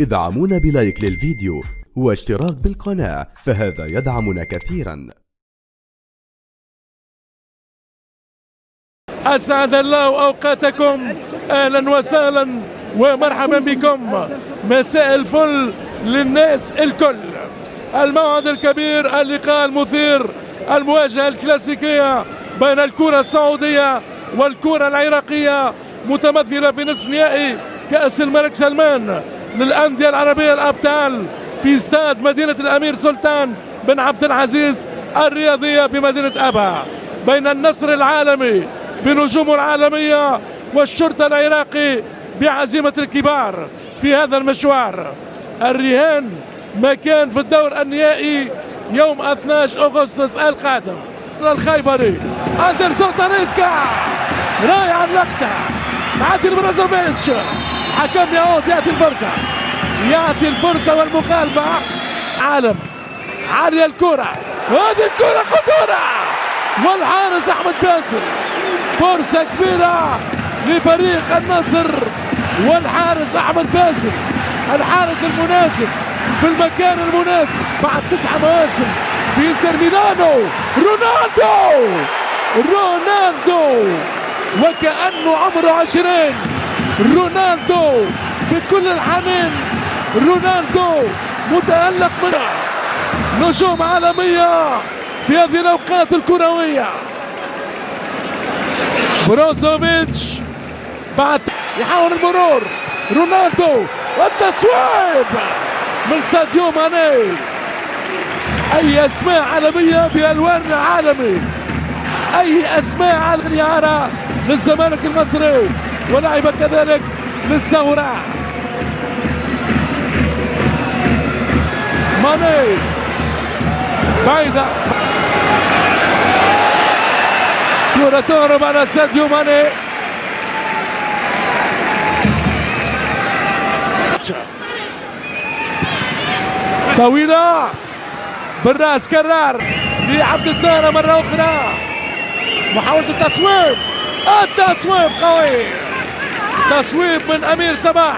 ادعمونا بلايك للفيديو واشتراك بالقناة، فهذا يدعمنا كثيرا. أسعد الله أوقاتكم، أهلا وسهلا ومرحبا بكم، مساء الفل للناس الكل. الموعد الكبير، اللقاء المثير، المواجهة الكلاسيكية بين الكرة السعودية والكرة العراقية، متمثلة في نصف نهائي كأس الملك سلمان للأندية العربية الأبطال في استاد مدينة الأمير سلطان بن عبد العزيز الرياضية بمدينة أبها، بين النصر العالمي بنجومه العالمية والشرطة العراقي بعزيمة الكبار في هذا المشوار. الرهان مكان في الدور النهائي يوم 12 أغسطس القادم. الخيبري أندرسون تاليسكا رائع اللقطة، تعدي برازوفيتش، الحكم يعود يعطي الفرصة والمخالفة. عالم عالية الكرة، هذه الكرة خطورة، والحارس أحمد باسل، فرصة كبيرة لفريق النصر، والحارس أحمد باسل الحارس المناسب في المكان المناسب بعد 9 مواسم في انتر ميلانو. رونالدو وكأنه عمره 20. رونالدو بكل الحنين، رونالدو متألق منه، نجوم عالمية في هذه الأوقات الكروية. بروزوفيتش بعد يحاول المرور، رونالدو والتصويب من ساديو ماني. أي أسماء عالمية بألوان عالمي، أي أسماء عالمية للزمالك المصري، ولعب كذلك للزهراء. ماني بعيدة، كرة تهرب على ساديو ماني. طويلة بالراس، كرار لعبد السارة مرة أخرى، محاولة التصويب قوي، تصويب من أمير صباح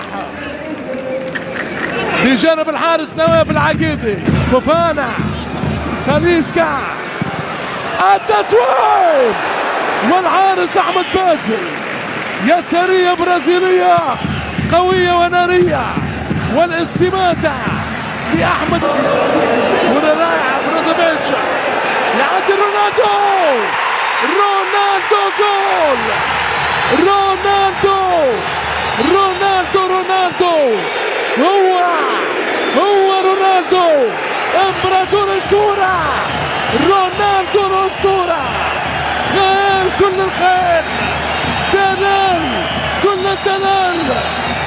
بجانب الحارس نواف العقيدي. فوفانا، تاليسكا، التصويب، والحارس أحمد باسل. يسارية برازيلية قوية ونارية، والاستماتة لأحمد. كرة رائعة، بروزوفيتش يعدي رونالدو جول. رونالدو هو رونالدو امبراطور الكرة، رونالدو الأسطورة، خيال كل الخيال، دلال كل الدلال،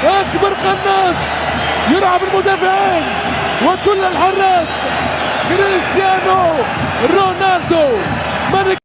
أكبر قناص يلعب المدافعين وكل الحراس. كريستيانو رونالدو ملك